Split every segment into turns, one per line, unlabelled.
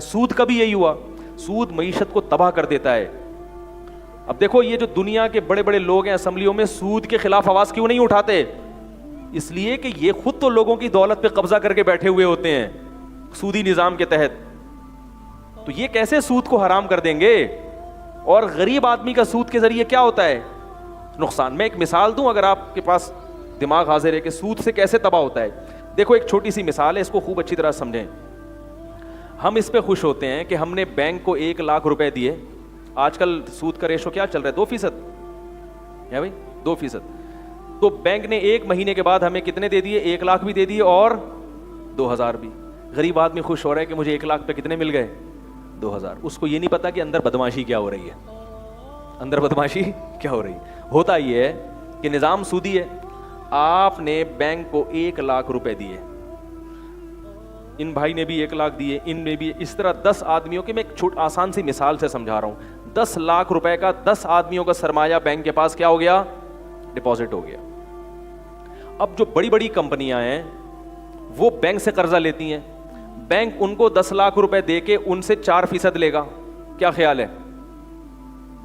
سود کا بھی یہی ہوا. سود معیشت کو تباہ کر دیتا ہے. اب دیکھو یہ جو دنیا کے بڑے بڑے لوگ ہیں اسمبلیوں میں سود کے خلاف آواز کیوں نہیں اٹھاتے؟ اس لیے کہ یہ خود تو لوگوں کی دولت پہ قبضہ کر کے بیٹھے ہوئے ہوتے ہیں سودی نظام کے تحت. تو یہ کیسے سود کو حرام کر دیں گے؟ اور غریب آدمی کا سود کے ذریعے کیا ہوتا ہے نقصان. میں ایک مثال دوں اگر آپ کے پاس دماغ حاضر ہے کہ سود سے کیسے تباہ ہوتا ہے. دیکھو ایک چھوٹی سی مثال ہے, اس کو خوب اچھی طرح سمجھیں. ہم اس پہ خوش ہوتے ہیں کہ ہم نے بینک کو 1,00,000 روپے دیے. آج کل سود کا ریشو کیا چل رہا ہے؟ 2% ہے بھائی, 2%. تو بینک نے 1 مہینے کے بعد ہمیں کتنے دے دیے؟ 1,00,000 بھی دے دیے اور 2,000 بھی. غریب آدمی خوش ہو رہا ہے کہ مجھے 1,00,000 پہ کتنے مل گئے؟ 2,000. اس کو یہ نہیں پتا کہ اندر بدماشی کیا ہو رہی ہے. اندر بدماشی کیا ہو رہی ہے؟ ہوتا یہ ہے کہ نظام سودی ہے. آپ نے بینک کو 1,00,000 روپے دیے, ان بھائی نے بھی 1,00,000 دیے, ان نے بھی, اس طرح 10 آدمیوں کے, میں ایک آسان سی مثال سے سمجھا رہا ہوں. 10 لاکھ روپے کا 10 آدمیوں کا سرمایہ بینک کے پاس کیا ہو گیا؟ ڈپازٹ ہو گیا. اب جو بڑی بڑی کمپنیاں ہیں وہ بینک سے قرضہ لیتی ہیں, بینک ان کو 10 لاکھ روپے دے کے ان سے 4% لے گا. کیا خیال ہے؟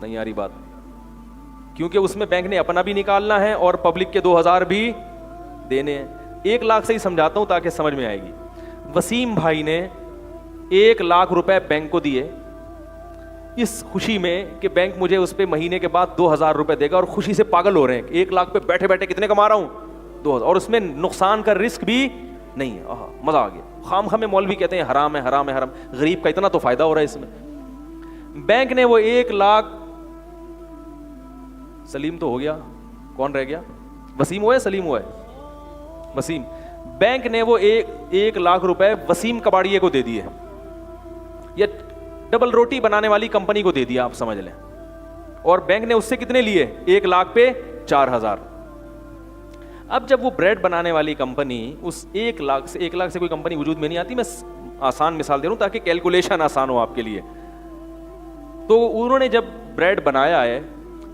نہیں آ رہی بات, کیونکہ اس میں بینک نے اپنا بھی نکالنا ہے اور پبلک کے 2,000 بھی دینے ہیں. 1,00,000 سے ہی سمجھاتا ہوں تاکہ سمجھ میں آئے گی. وسیم بھائی نے 1,00,000 روپے بینک کو دیے اس خوشی میں کہ بینک مجھے اس پہ مہینے کے بعد 2,000 روپے دے گا, اور خوشی سے پاگل ہو رہے ہیں. 1,00,000 پہ بیٹھے بیٹھے کتنے کما رہا ہوں؟ 2,000, اور اس میں نقصان کا رسک بھی نہیں ہے. مزہ آ گیا. خام خامے مولوی کہتے ہیں حرام ہے حرام ہے حرام, غریب کا اتنا تو فائدہ ہو رہا ہے اس میں. بینک نے وہ 1,00,000, سلیم تو ہو گیا, کون رہ گیا؟ وسیم ہوا ہے, سلیم ہوا ہے؟ وسیم. بینک نے وہ 1,00,000 روپے وسیم کباڑیے کو دے دیے, یا ڈبل روٹی بنانے والی کمپنی کو دے دیا, آپ سمجھ لیں. اور بینک نے اس سے کتنے لیے؟ 1,00,000 پہ 4,000. اب جب وہ بریڈ بنانے والی کمپنی اس 1,00,000 سے کوئی کمپنی وجود میں نہیں آتی, میں آسان مثال دے رہا ہوں تاکہ کیلکولیشن آسان ہو آپ کے لیے. تو انہوں نے جب بریڈ بنایا ہے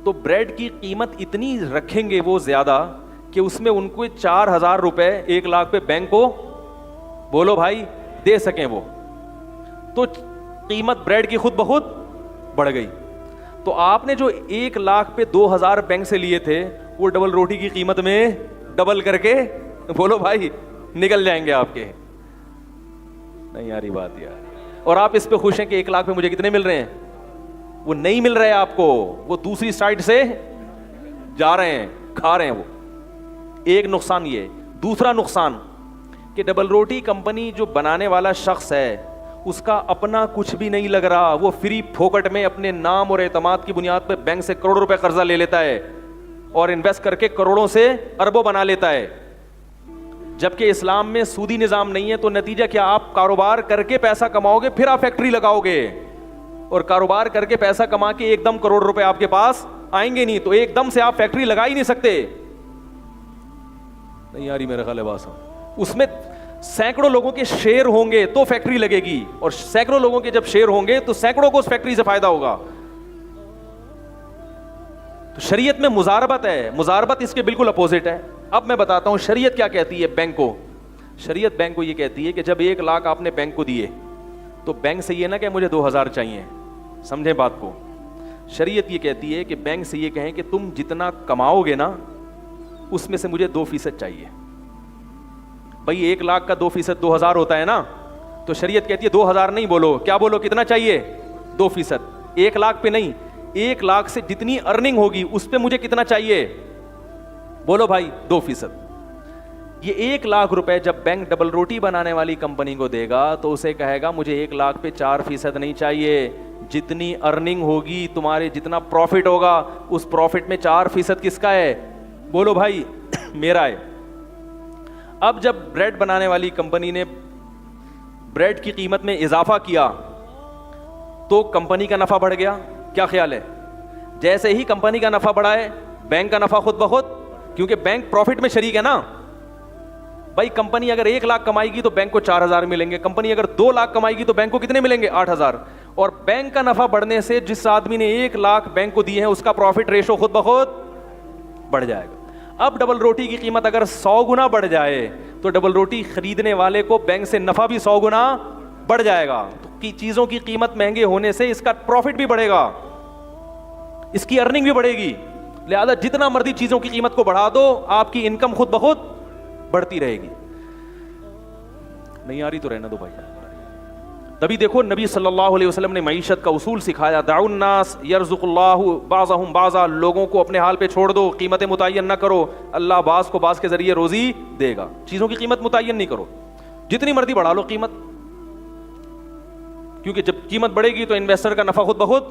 تو بریڈ کی قیمت اتنی رکھیں گے وہ زیادہ کہ اس میں ان کو 4,000 روپے 1,00,000 پہ بینک کو بولو بھائی دے سکیں وہ. تو قیمت بریڈ کی خود بخود بڑھ گئی. تو آپ نے جو 1,00,000 پہ 2,000 بینک سے لیے تھے وہ ڈبل روٹی کی قیمت میں ڈبل کر کے بولو بھائی نکل جائیں گے آپ کے. نہیں آ رہی بات یار. اور آپ اس پہ خوش ہیں کہ 1,00,000 پہ مجھے کتنے مل رہے ہیں؟ وہ نہیں مل رہے آپ کو, وہ دوسری سائڈ سے جا رہے ہیں, کھا رہے ہیں وہ. ایک نقصان یہ. دوسرا نقصان کہ ڈبل روٹی کمپنی جو بنانے والا شخص ہے اس کا اپنا کچھ بھی نہیں لگ رہا, وہ فری پھوکٹ میں اپنے نام اور اعتماد کی بنیاد پہ بینک سے کروڑوں روپے قرضہ لے لیتا ہے اور انویسٹ کر کے کروڑوں سے اربوں بنا لیتا ہے. جبکہ اسلام میں سودی نظام نہیں ہے. تو نتیجہ کیا؟ آپ کاروبار کر کے پیسہ کماؤ گے, پھر آپ فیکٹری لگاؤ گے, اور کاروبار کر کے پیسہ کما کے ایک دم کروڑ روپے آپ کے پاس آئیں گے نہیں. تو ایک دم سے آپ فیکٹری لگا ہی نہیں سکتے. نہیں آ رہی میرا خیال ہے بات. اس میں سینکڑوں لوگوں کے شیئر ہوں گے تو فیکٹری لگے گی, اور سینکڑوں لوگوں کے جب شیئر ہوں گے تو سینکڑوں کو اس فیکٹری سے فائدہ ہوگا. تو شریعت میں مزاربت ہے, مزاربت اس کے بالکل اپوزٹ ہے. اب میں بتاتا ہوں شریعت کیا کہتی ہے بینک کو. شریعت بینک کو یہ کہتی ہے کہ جب 1,00,000 آپ نے بینک کو دیے تو بینک سے یہ نہ کہ مجھے 2,000 چاہیے. سمجھیں بات کو. شریعت یہ کہتی ہے کہ بینک سے یہ کہیں کہ تم جتنا کماؤ گے نا اس میں سے مجھے 2% چاہیے. بھائی 1,00,000 کا 2% 2,000 ہوتا ہے نا. تو شریعت کہتی ہے 2,000 نہیں بولو, کیا بولو, کتنا چاہیے؟ 2%. 1,00,000 پہ نہیں, 1,00,000 سے جتنی ارننگ ہوگی اس پہ مجھے کتنا چاہیے؟ بولو بھائی 2%. یہ 1,00,000 روپے جب بینک ڈبل روٹی بنانے والی کمپنی کو دے گا تو اسے کہے گا مجھے 1,00,000 پہ 4% نہیں چاہیے, جتنی ارننگ ہوگی تمہارے, جتنا پروفٹ ہوگا اس پروفٹ میں 4% کس کا ہے؟ بولو بھائی میرا ہے. اب جب بریڈ بنانے والی کمپنی نے بریڈ کی قیمت میں اضافہ کیا تو کمپنی کا نفع بڑھ گیا. کیا خیال ہے؟ جیسے ہی کمپنی کا نفع بڑھا ہے بینک کا نفع خود بخود, کیونکہ بینک پروفٹ میں شریک ہے نا. بھائی کمپنی اگر 1,00,000 کمائے گی تو بینک کو 4,000 ملیں گے, کمپنی اگر 2,00,000 کمائے گی تو بینک کو کتنے ملیں گے؟ 8,000. اور بینک کا نفع بڑھنے سے جس آدمی نے 1,00,000 بینک کو دیے ہیں اس کا پروفٹ ریشو خود بخود بڑھ جائے گا. اب ڈبل روٹی کی قیمت اگر 100 گنا بڑھ جائے تو ڈبل روٹی خریدنے والے کو بینک سے نفع بھی 100 گنا بڑھ جائے گا. کی چیزوں کی قیمت مہنگے ہونے سے اس کا پروفٹ بھی بڑھے گا, اس کی ارننگ بھی بڑھے گی. لہذا جتنا مرضی چیزوں کی قیمت کو بڑھا دو, آپ کی انکم خود بخود بڑھتی رہے گی. نہیں آ رہی تو رہنا دو بھائی. تبھی دیکھو نبی صلی اللہ علیہ وسلم نے معیشت کا اصول سکھایا, دعوا الناس یرزق اللہ بعضهم بعضا, لوگوں کو اپنے حال پہ چھوڑ دو, قیمتیں متعین نہ کرو, اللہ بعض کو بعض کے ذریعے روزی دے گا. چیزوں کی قیمت متعین نہیں کرو, جتنی مرضی بڑھا لو قیمت, کیونکہ جب قیمت بڑھے گی تو انویسٹر کا نفع خود بخود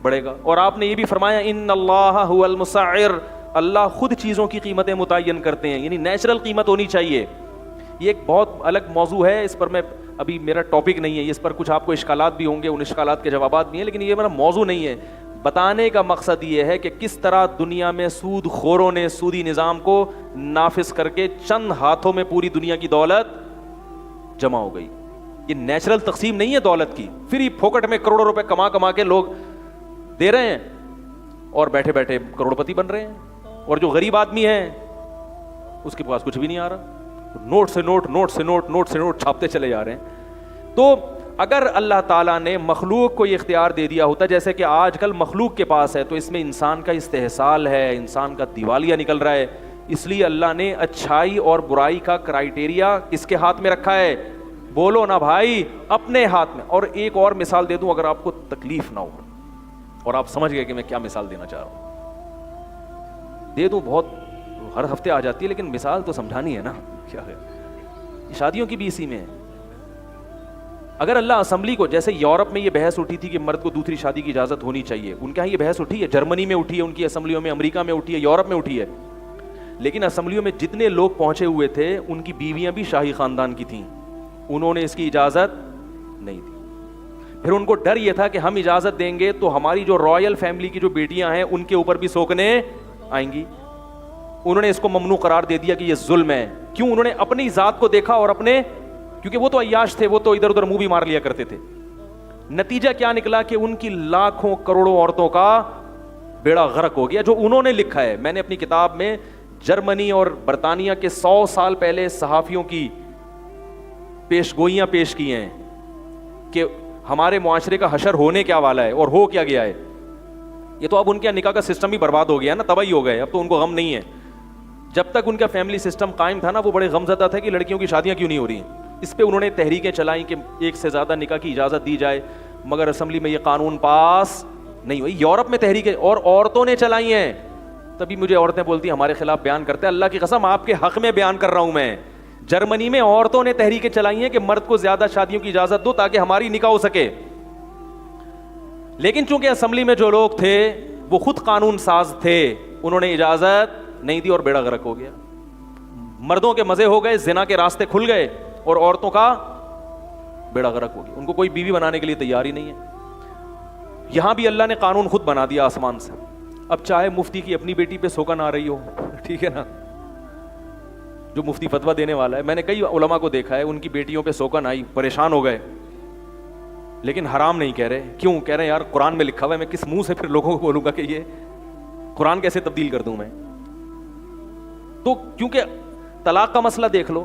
بڑھے گا. اور آپ نے یہ بھی فرمایا ان اللہ هو المسعر, اللہ خود چیزوں کی قیمتیں متعین کرتے ہیں, یعنی نیچرل قیمت ہونی چاہیے. یہ ایک بہت الگ موضوع ہے, اس پر میں ابھی میرا ٹاپک نہیں ہے, اس پر کچھ آپ کو اشکالات بھی ہوں گے, ان اشکالات کے جوابات بھی ہیں, لیکن یہ میرا موضوع نہیں ہے. بتانے کا مقصد یہ ہے کہ کس طرح دنیا میں سود خوروں نے سودی نظام کو نافذ کر کے چند ہاتھوں میں پوری دنیا کی دولت جمع ہو گئی. یہ نیچرل تقسیم نہیں ہے دولت کی, فری پھوکٹ میں کروڑوں روپے کما کے لوگ دے رہے ہیں اور بیٹھے بیٹھے کروڑ پتی بن رہے ہیں, اور جو غریب آدمی ہے اس کے پاس کچھ بھی نہیں آ رہا, نوٹ سے نوٹ چھاپتے چلے جا رہے ہیں. تو اگر اللہ تعالیٰ نے مخلوق کو یہ اختیار دے دیا ہوتا جیسے کہ آج کل مخلوق کے پاس ہے, تو اس میں انسان کا استحصال ہے, انسان کا دیوالیہ نکل رہا ہے. اس لیے اللہ نے اچھائی اور برائی کا کرائیٹیریا کس کے ہاتھ میں رکھا ہے؟ بولو نا بھائی, اپنے ہاتھ میں. اور ایک اور مثال دے دوں اگر آپ کو تکلیف نہ ہو اور آپ سمجھ گئے کہ میں کیا مثال دینا چاہ رہا ہوں. دے دوں, بہت ہر ہفتے آ جاتی ہے, لیکن مثال تو سمجھانی ہے نا. کیا ہے, شادیوں کی بھی اسی میں ہے. اگر اللہ اسمبلی کو, جیسے یورپ میں یہ بحث اٹھی تھی کہ مرد کو دوسری شادی کی اجازت ہونی چاہیے, ان کے یہاں یہ بحث اٹھی ہے, جرمنی میں اٹھی ہے, ان کی اسمبلیوں میں, امریکہ میں اٹھی ہے, یورپ میں اٹھی ہے. لیکن اسمبلیوں میں جتنے لوگ پہنچے ہوئے تھے ان کی بیویاں بھی شاہی خاندان کی تھیں, انہوں نے اس کی اجازت نہیں دی. پھر ان کو ڈر یہ تھا کہ ہم اجازت دیں گے تو ہماری جو رائل فیملی کی جو بیٹیاں ہیں ان کے اوپر بھی سوکنے آئیں گی. انہوں نے اس کو ممنوع قرار دے دیا کہ یہ ظلم ہے. کیوں؟ انہوں نے اپنی ذات کو دیکھا اور اپنے, کیونکہ وہ تو عیاش تھے, وہ تو ادھر ادھر منہ بھی مار لیا کرتے تھے. نتیجہ کیا نکلا کہ ان کی لاکھوں کروڑوں عورتوں کا بیڑا غرق ہو گیا. جو انہوں نے لکھا ہے, میں نے اپنی کتاب میں جرمنی اور برطانیہ کے 100 سال پہلے صحافیوں کی پیشگوئیاں پیش کی ہیں کہ ہمارے معاشرے کا حشر ہونے کیا والا ہے اور ہو کیا گیا ہے. یہ تو اب ان کے نکاح کا سسٹم بھی برباد ہو گیا نا, تباہی ہو گئے. اب تو ان کو غم نہیں ہے. جب تک ان کا فیملی سسٹم قائم تھا نا, وہ بڑے غمزدہ تھے کہ لڑکیوں کی شادیاں کیوں نہیں ہو رہی ہیں. اس پہ انہوں نے تحریکیں چلائیں کہ ایک سے زیادہ نکاح کی اجازت دی جائے, مگر اسمبلی میں یہ قانون پاس نہیں ہوئی. یورپ میں تحریکیں اور عورتوں نے چلائی ہیں. تبھی مجھے عورتیں بولتی ہیں ہمارے خلاف بیان کرتے ہیں. اللہ کی قسم آپ کے حق میں بیان کر رہا ہوں میں. جرمنی میں عورتوں نے تحریکیں چلائی ہیں کہ مرد کو زیادہ شادیوں کی اجازت دو تاکہ ہماری نکاح ہو سکے. لیکن چونکہ اسمبلی میں جو لوگ تھے وہ خود قانون ساز تھے, انہوں نے اجازت نہیں دی اور بیڑا غرق ہو گیا. مردوں کے مزے ہو گئے, زنا کے راستے کھل گئے, اور عورتوں کا بیڑا غرق ہو گیا. ان کو کوئی بیوی بنانے کے لیے تیار ہی نہیں ہے. یہاں بھی اللہ نے قانون خود بنا دیا آسمان سے. اب چاہے مفتی کی اپنی بیٹی پہ سوکن آ رہی ہو, ٹھیک ہے نا, جو مفتی فتویٰ دینے والا ہے, میں نے کئی علماء کو دیکھا ہے ان کی بیٹیوں پہ سوکن آئی, پریشان ہو گئے, لیکن حرام نہیں کہہ رہے. کیوں کہہ رہے ہیں؟ یار قرآن میں لکھا ہوا ہے, میں کس منہ سے پھر لوگوں کو بولوں گا کہ یہ قرآن کیسے تبدیل کر دوں میں. تو کیونکہ طلاق کا مسئلہ دیکھ لو,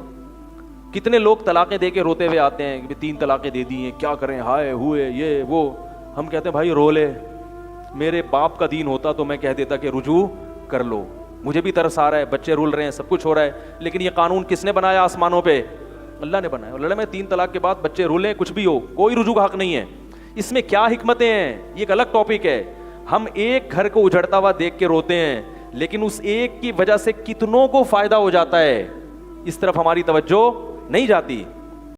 کتنے لوگ طلاقیں دے کے روتے ہوئے آتے ہیں کہ 3 طلاقیں دے دی ہیں, کیا کریں, ہائے ہوئے یہ وہ. ہم کہتے ہیں بھائی رو لے, میرے باپ کا دین ہوتا تو میں کہہ دیتا کہ رجوع کر لو, مجھے بھی ترس آ رہا ہے, بچے رول رہے ہیں, سب کچھ ہو رہا ہے, لیکن یہ قانون کس نے بنایا آسمانوں پہ؟ اللہ نے بنایا. لڑے میں 3 طلاق کے بعد بچے رولیں, کچھ بھی ہو, کوئی رجوع کا حق نہیں ہے. اس میں کیا حکمتیں ہیں یہ ایک الگ ٹاپک ہے. ہم ایک گھر کو اجڑتا ہوا دیکھ کے روتے ہیں, لیکن اس ایک کی وجہ سے کتنوں کو فائدہ ہو جاتا ہے, اس طرف ہماری توجہ نہیں جاتی.